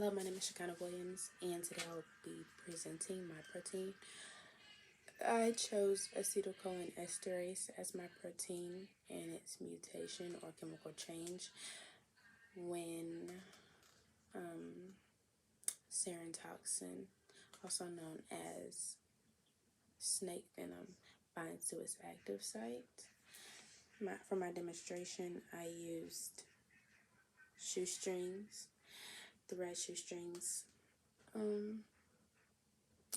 Hello, my name is Shakana Williams, and today I will be presenting my protein. I chose acetylcholinesterase as my protein and its mutation or chemical change when sarin toxin, also known as snake venom, binds to its active site. For my demonstration, I used shoestrings. The red shoestrings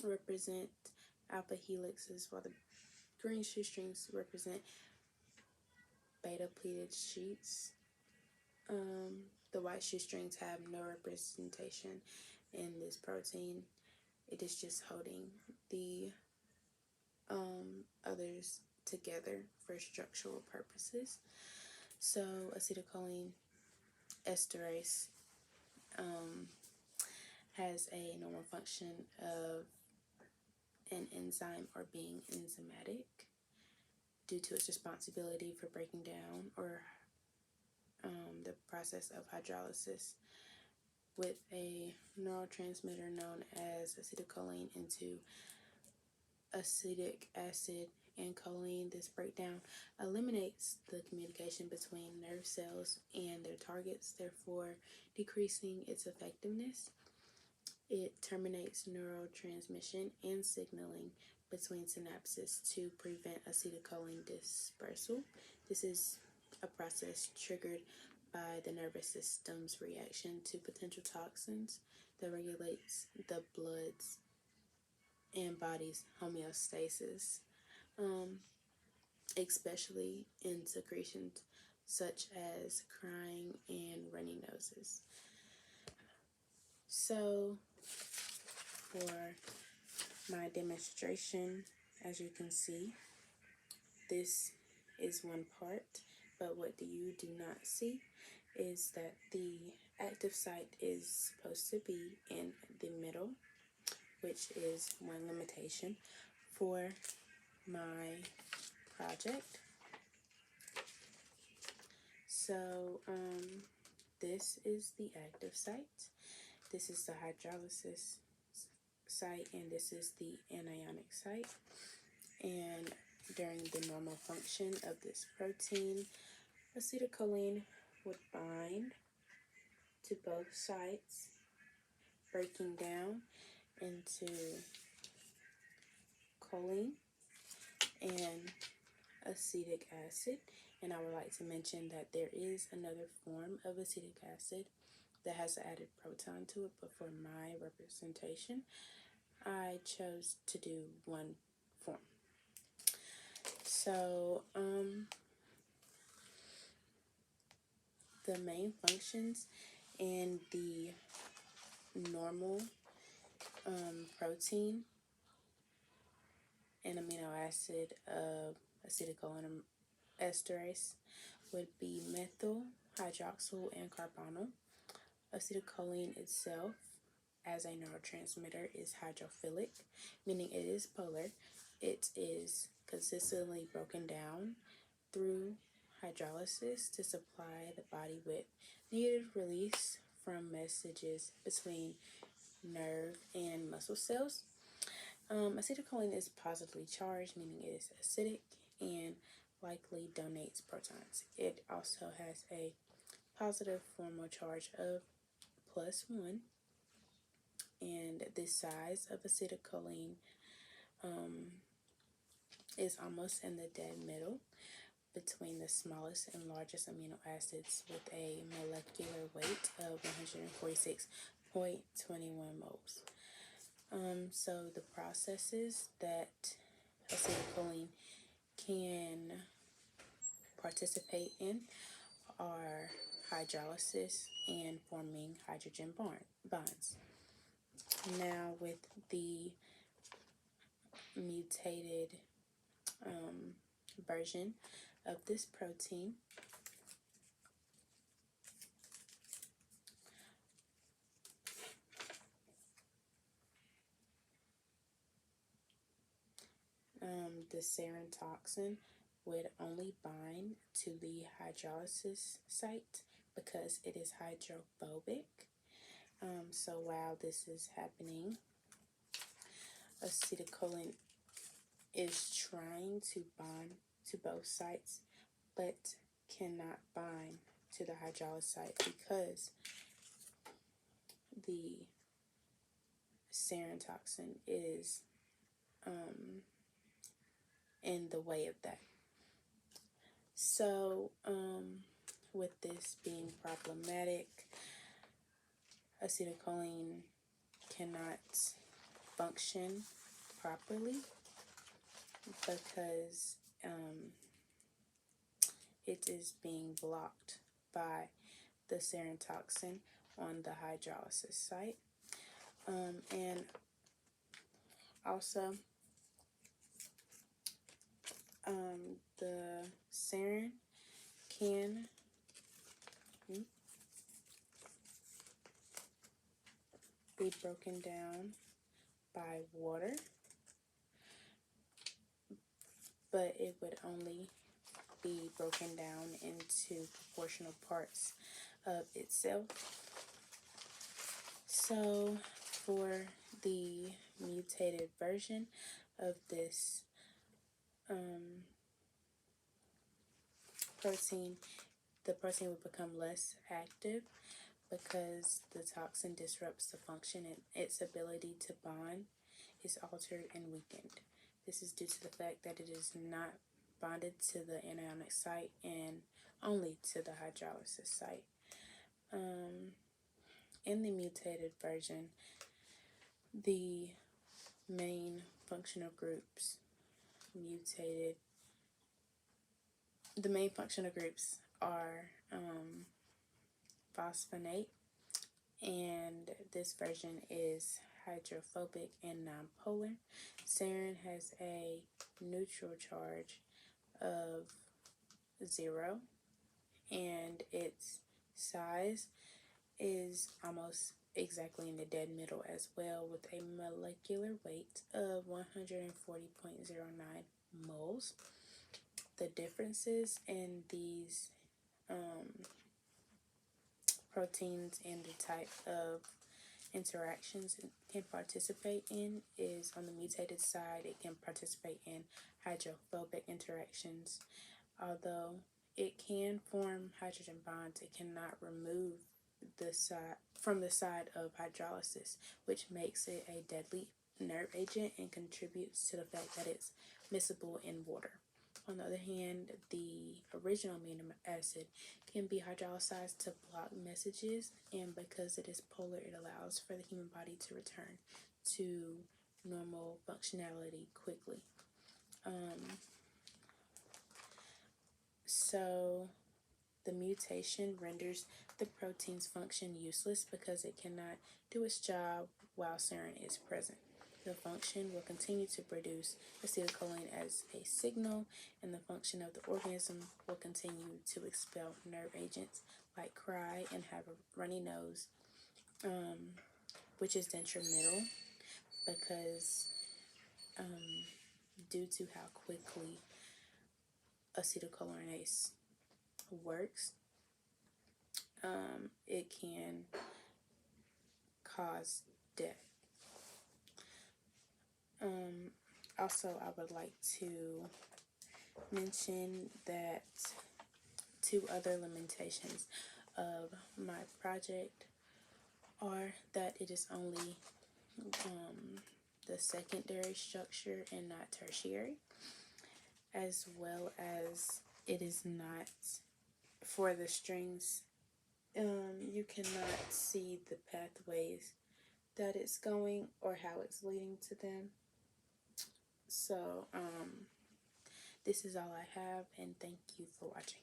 represent alpha helixes, while the green shoestrings represent beta pleated sheets. The white shoestrings have no representation in this protein. It is just holding the others together for structural purposes. So acetylcholine esterase has a normal function of an enzyme or being enzymatic due to its responsibility for breaking down or the process of hydrolysis with a neurotransmitter known as acetylcholine into acetic acid and choline. This breakdown eliminates the communication between nerve cells and their targets, therefore decreasing its effectiveness. It terminates neurotransmission and signaling between synapses to prevent acetylcholine dispersal. This is a process triggered by the nervous system's reaction to potential toxins that regulates the blood's and body's homeostasis, especially in secretions such as crying and runny noses. So for my demonstration, as you can see, this is one part, but what you do not see is that the active site is supposed to be in the middle, which is one limitation for my project. So this is the active site, this is the hydrolysis site, and this is the anionic site. And during the normal function of this protein, acetylcholine would bind to both sites, breaking down into choline and acetic acid. And I would like to mention that there is another form of acetic acid that has an added proton to it, but for my representation, I chose to do one form. So, the main functions in the normal protein and amino acid of acetylcholinesterase would be methyl, hydroxyl, and carbonyl. Acetylcholine itself, as a neurotransmitter, is hydrophilic, meaning it is polar. It is consistently broken down through hydrolysis to supply the body with needed release from messages between nerve and muscle cells. Acetylcholine is positively charged, meaning it is acidic and likely donates protons. It also has a positive formal charge of +1, and the size of acetylcholine is almost in the dead middle between the smallest and largest amino acids with a molecular weight of 146.21 moles. So the processes that acetylcholine can participate in are hydrolysis and forming hydrogen bonds. Now with the mutated version of this protein, the sarin toxin would only bind to the hydrolysis site because it is hydrophobic. So while this is happening, acetylcholine is trying to bond to both sites, but cannot bind to the hydraulic site because the sarin toxin is in the way of that. So, with this being problematic, acetylcholine cannot function properly because it is being blocked by the sarin toxin on the hydrolysis site. And also, the sarin can be broken down by water, but it would only be broken down into proportional parts of itself. So for the mutated version of this protein, the protein would become less active because the toxin disrupts the function and its ability to bond is altered and weakened. This is due to the fact that it is not bonded to the anionic site and only to the hydrolysis site. In the mutated version, the main functional groups are phosphonate, and this version is hydrophobic and nonpolar. Sarin has a neutral charge of 0, and its size is almost exactly in the dead middle as well, with a molecular weight of 140.09 moles. The differences in these proteins and the type of interactions it can participate in is on the mutated side, it can participate in hydrophobic interactions. Although it can form hydrogen bonds, it cannot remove the side from the side of hydrolysis, which makes it a deadly nerve agent and contributes to the fact that it's miscible in water. On the other hand, the original amino acid can be hydrolyzed to block messages, and because it is polar, it allows for the human body to return to normal functionality quickly. So the mutation renders the protein's function useless because it cannot do its job while sarin is present. The function will continue to produce acetylcholine as a signal, and the function of the organism will continue to expel nerve agents like cry and have a runny nose, which is detrimental because due to how quickly acetylcholinesterase works, it can cause death. Also, I would like to mention that 2 other limitations of my project are that it is only the secondary structure and not tertiary, as well as it is not for the strings. You cannot see the pathways that it's going or how it's leading to them. So this is all I have, and thank you for watching.